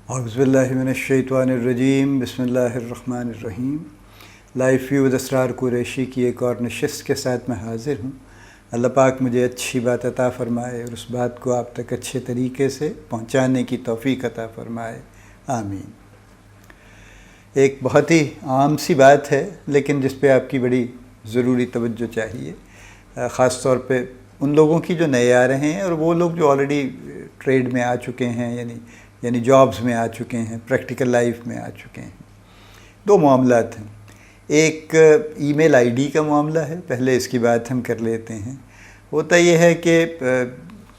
اعوذ باللہ من الشیطان الرجیم، بسم اللہ الرحمن الرحیم۔ لائف ویو ود اسرار قریشی کی ایک اور نشست کے ساتھ میں حاضر ہوں۔ اللہ پاک مجھے اچھی بات عطا فرمائے اور اس بات کو آپ تک اچھے طریقے سے پہنچانے کی توفیق عطا فرمائے، آمین۔ ایک بہت ہی عام سی بات ہے لیکن جس پہ آپ کی بڑی ضروری توجہ چاہیے، خاص طور پہ ان لوگوں کی جو نئے آ رہے ہیں اور وہ لوگ جو آلریڈی ٹریڈ میں آ چکے ہیں، یعنی جابز میں آ چکے ہیں، پریکٹیکل لائف میں آ چکے ہیں۔ دو معاملات ہیں، ایک ای میل آئی ڈی کا معاملہ ہے، پہلے اس کی بات ہم کر لیتے ہیں۔ ہوتا یہ ہے کہ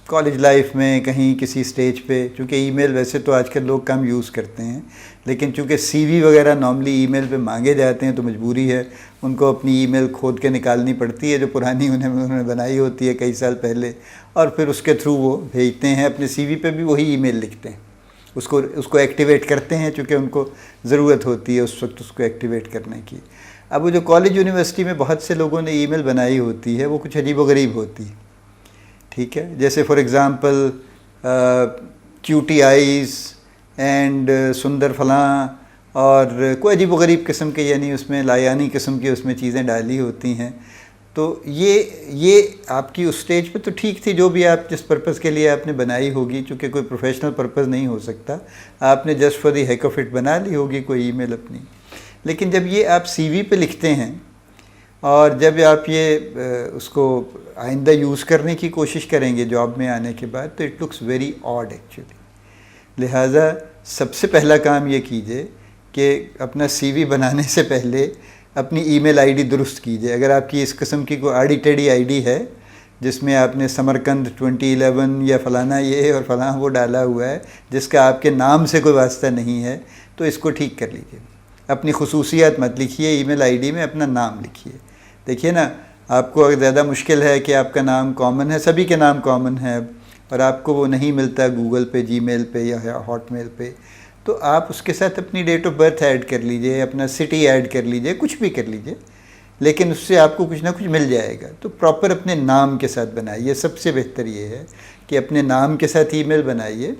کالج لائف میں کہیں کسی سٹیج پہ، چونکہ ای میل ویسے تو آج کل لوگ کم یوز کرتے ہیں، لیکن چونکہ سی وی وغیرہ نارملی ای میل پہ مانگے جاتے ہیں تو مجبوری ہے ان کو اپنی ای میل کھود کے نکالنی پڑتی ہے جو پرانی انہوں نے بنائی ہوتی ہے کئی سال پہلے، اور پھر اس کے تھرو وہ بھیجتے ہیں۔ اپنے سی وی پہ بھی وہی ای میل لکھتے ہیں، اس کو ایکٹیویٹ کرتے ہیں چونکہ ان کو ضرورت ہوتی ہے اس وقت اس کو ایکٹیویٹ کرنے کی۔ اب وہ جو کالج یونیورسٹی میں بہت سے لوگوں نے ای میل بنائی ہوتی ہے وہ کچھ عجیب و غریب ہوتی ہے، ٹھیک ہے؟ جیسے for example cutie eyes and سندر فلاں، اور کوئی عجیب و غریب قسم کے، یعنی اس میں لایانی قسم کی اس میں چیزیں ڈالی ہوتی ہیں۔ تو یہ آپ کی اس سٹیج پہ تو ٹھیک تھی، جو بھی آپ جس پرپز کے لیے آپ نے بنائی ہوگی، چونکہ کوئی پروفیشنل پرپز نہیں ہو سکتا، آپ نے just for the heck of it بنا لی ہوگی کوئی ای میل اپنی۔ لیکن جب یہ آپ سی وی پہ لکھتے ہیں اور جب آپ یہ اس کو آئندہ یوز کرنے کی کوشش کریں گے جاب میں آنے کے بعد، تو it looks very odd actually. لہٰذا سب سے پہلا کام یہ کیجئے کہ اپنا سی وی بنانے سے پہلے اپنی ای میل آئی ڈی درست کیجئے۔ اگر آپ کی اس قسم کی کوئی آڑی ٹیڑھی آئی ڈی ہے جس میں آپ نے سمرقند 2011 یا فلانا یہ اور فلاں وہ ڈالا ہوا ہے جس کا آپ کے نام سے کوئی واسطہ نہیں ہے، تو اس کو ٹھیک کر لیجئے۔ اپنی خصوصیات مت لکھیے ای میل آئی ڈی میں، اپنا نام لکھیے۔ دیکھیے نا، آپ کو اگر زیادہ مشکل ہے کہ آپ کا نام کامن ہے، سبھی کے نام کامن ہے اور آپ کو وہ نہیں ملتا گوگل پہ، جی میل پہ یا ہاٹ میل پہ، تو آپ اس کے ساتھ اپنی ڈیٹ آف برتھ ایڈ کر لیجئے، اپنا سٹی ایڈ کر لیجئے، کچھ بھی کر لیجئے، لیکن اس سے آپ کو کچھ نہ کچھ مل جائے گا۔ تو پراپر اپنے نام کے ساتھ بنائیے۔ سب سے بہتر یہ ہے کہ اپنے نام کے ساتھ ای میل بنائیے۔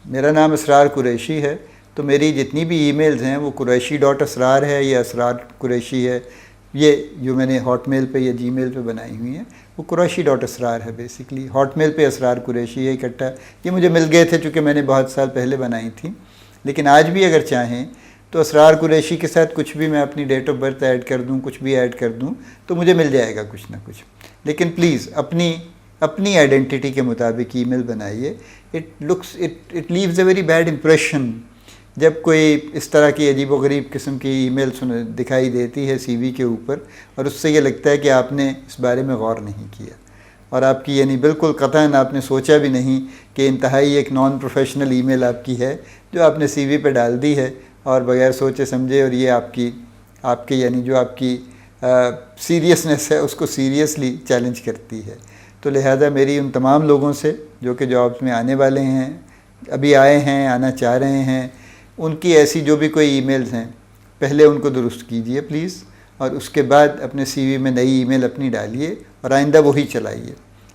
میرا نام اسرار قریشی ہے تو میری جتنی بھی ای میلز ہیں وہ قریشی.اسرار ہے یا اسرار قریشی ہے، یہ جو میں نے ہاٹ میل پہ یا جی میل پہ بنائی ہوئی ہیں وہ قریشی.اسرار ہے بیسکلی۔ ہاٹ میل پہ اسرار قریشی ہے اکٹھا، یہ مجھے مل گئے تھے چونکہ میں نے بہت سال پہلے بنائی تھی، لیکن آج بھی اگر چاہیں تو اسرار قریشی کے ساتھ کچھ بھی میں اپنی ڈیٹ آف برتھ ایڈ کر دوں، کچھ بھی ایڈ کر دوں تو مجھے مل جائے گا کچھ نہ کچھ۔ لیکن پلیز اپنی آئیڈینٹی کے مطابق ای میل بنائیے۔ It leaves a very bad impression جب کوئی اس طرح کی عجیب و غریب قسم کی ای میل دکھائی دیتی ہے سی وی کے اوپر، اور اس سے یہ لگتا ہے کہ آپ نے اس بارے میں غور نہیں کیا، اور آپ کی یعنی بالکل قطعاً آپ نے سوچا بھی نہیں کہ انتہائی ایک نان پروفیشنل ای میل آپ کی ہے جو آپ نے سی وی پہ ڈال دی ہے اور بغیر سوچے سمجھے، اور یہ آپ کے یعنی جو آپ کی سیریسنس ہے اس کو سیریسلی چیلنج کرتی ہے۔ تو لہذا میری ان تمام لوگوں سے جو کہ جابس میں آنے والے ہیں، ابھی آئے ہیں، آنا چاہ رہے ہیں، ان کی ایسی جو بھی کوئی ای میلز ہیں پہلے ان کو درست کیجئے پلیز، اور اس کے بعد اپنے سی وی میں نئی ای میل اپنی ڈالیے اور آئندہ وہی چلائیے۔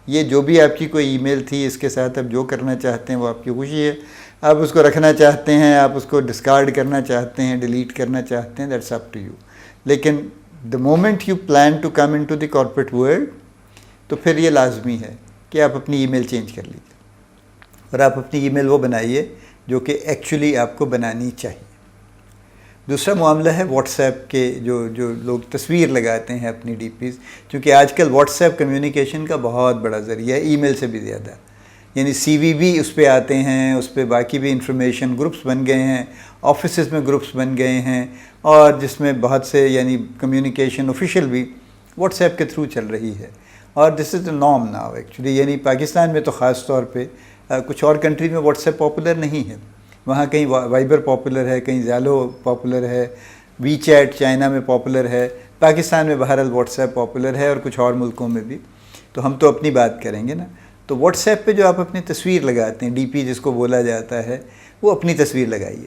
یہ جو بھی آپ کی کوئی ای میل تھی، اس کے ساتھ آپ جو کرنا چاہتے ہیں وہ آپ کی خوشی ہے۔ آپ اس کو رکھنا چاہتے ہیں، آپ اس کو ڈسکارڈ کرنا چاہتے ہیں، ڈیلیٹ کرنا چاہتے ہیں، دیٹس اپ ٹو یو۔ لیکن the moment you plan to come into the corporate world, تو پھر یہ لازمی ہے کہ آپ اپنی ای میل چینج کر لیجیے اور آپ اپنی ای میل وہ بنائیے جو کہ ایکچولی آپ کو بنانی چاہیے۔ دوسرا معاملہ ہے واٹس ایپ کے جو لوگ تصویر لگاتے ہیں اپنی ڈی پیز، چونکہ آج کل واٹس ایپ کمیونیکیشن کا بہت بڑا ذریعہ ہے، ای میل سے بھی زیادہ، یعنی سی وی بھی اس پہ آتے ہیں، اس پہ باقی بھی انفارمیشن گروپس بن گئے ہیں، آفیسز میں گروپس بن گئے ہیں، اور جس میں بہت سے یعنی کمیونیکیشن آفیشیل بھی واٹس ایپ کے تھرو چل رہی ہے، اور دس از دا نارم ناؤ ایکچولی۔ یعنی پاکستان میں تو خاص طور پہ، کچھ اور کنٹری میں واٹس ایپ پاپولر نہیں ہے، وہاں کہیں وائبر پاپولر ہے، کہیں زیلو پاپولر ہے، وی چیٹ چائنا میں پاپولر ہے، پاکستان میں بہرحال واٹس ایپ پاپولر ہے، اور کچھ اور ملکوں میں بھی۔ تو ہم تو اپنی بات کریں گے نا۔ تو واٹس ایپ پہ جو آپ اپنی تصویر لگاتے ہیں، ڈی پی جس کو بولا جاتا ہے، وہ اپنی تصویر لگائیے،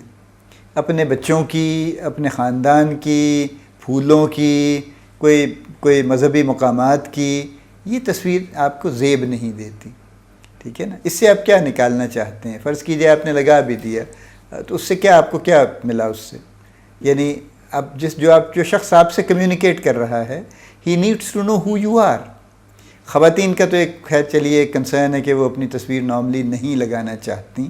اپنے بچوں کی، اپنے خاندان کی، پھولوں کی، کوئی مذہبی مقامات کی۔ یہ تصویر آپ کو زیب نہیں دیتی، ٹھیک ہے نا؟ اس سے آپ کیا نکالنا چاہتے ہیں؟ فرض کیجئے آپ نے لگا بھی دیا تو اس سے کیا آپ کو کیا ملا اس سے؟ یعنی اب جو شخص آپ سے کمیونیکیٹ کر رہا ہے he needs to know who you are. خواتین کا تو ایک خیر چلیے ایک کنسرن ہے کہ وہ اپنی تصویر نارملی نہیں لگانا چاہتی،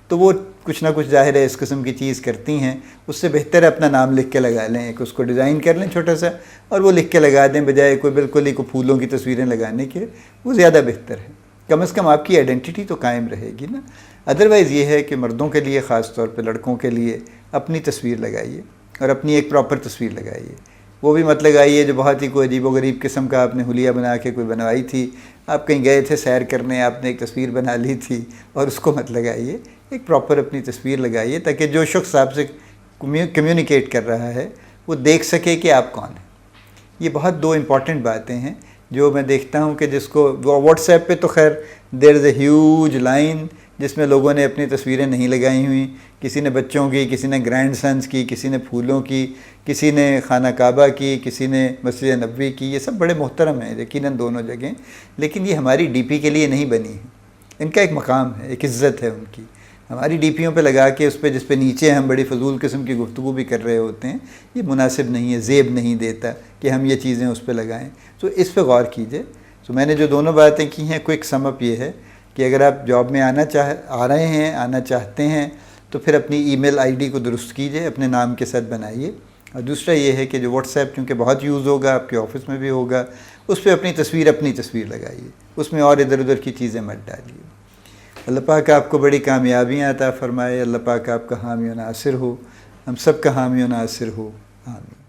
تو وہ کچھ نہ کچھ ظاہر ہے اس قسم کی چیز کرتی ہیں. اس سے بہتر ہے اپنا نام لکھ کے لگا لیں، ایک اس کو ڈیزائن کر لیں چھوٹا سا اور وہ لکھ کے لگا دیں، بجائے کوئی بالکل ہی پھولوں کی تصویریں لگانے کے. وہ زیادہ بہتر ہے، کم از کم آپ کی آئیڈینٹی تو قائم رہے گی نا. ادروائز یہ ہے کہ مردوں کے لیے خاص طور پہ لڑکوں کے لیے اپنی تصویر لگائیے اور اپنی ایک پراپر تصویر لگائیے. وہ بھی مت لگائیے جو بہت ہی کوئی عجیب و غریب قسم کا آپ نے حلیہ بنا کے کوئی بنوائی تھی، آپ کہیں گئے تھے سیر کرنے، آپ نے ایک تصویر بنا لی تھی، اور اس کو مت لگائیے. ایک پراپر اپنی تصویر لگائیے تاکہ جو شخص آپ سے کمیونیکیٹ کر رہا ہے وہ دیکھ سکے کہ آپ کون ہیں. یہ بہت دو امپورٹنٹ باتیں ہیں جو میں دیکھتا ہوں کہ جس کو واٹس ایپ پہ تو خیر دیر از اے ہیوج لائن جس میں لوگوں نے اپنی تصویریں نہیں لگائی ہوئیں. کسی نے بچوں کی، کسی نے گرینڈ سنس کی، کسی نے پھولوں کی، کسی نے خانہ کعبہ کی، کسی نے مسجد نبوی کی. یہ سب بڑے محترم ہیں یقیناً دونوں جگہیں، لیکن یہ ہماری ڈی پی کے لیے نہیں بنی ہیں. ان کا ایک مقام ہے، ایک عزت ہے ان کی. ہماری ڈی پیوں پہ لگا کے اس پہ جس پہ نیچے ہم بڑی فضول قسم کی گفتگو بھی کر رہے ہوتے ہیں، یہ مناسب نہیں ہے، زیب نہیں دیتا کہ ہم یہ چیزیں اس پہ لگائیں. تو اس پہ غور کیجئے. تو میں نے جو دونوں باتیں کی ہیں، کوئک سم اپ یہ ہے کہ اگر آپ جاب میں آ رہے ہیں، آنا چاہتے ہیں، تو پھر اپنی ای میل آئی ڈی کو درست کیجئے، اپنے نام کے ساتھ بنائیے. اور دوسرا یہ ہے کہ جو واٹس ایپ چونکہ بہت یوز ہوگا، آپ کے آفس میں بھی ہوگا، اس پہ اپنی تصویر لگائیے، اس میں اور ادھر ادھر کی چیزیں مت ڈالیے. اللہ پاک آپ کو بڑی کامیابیاں عطا فرمائے. اللہ پاک آپ کا حامی و ناصر ہو، ہم سب کا حامی و ناصر ہو. آمین.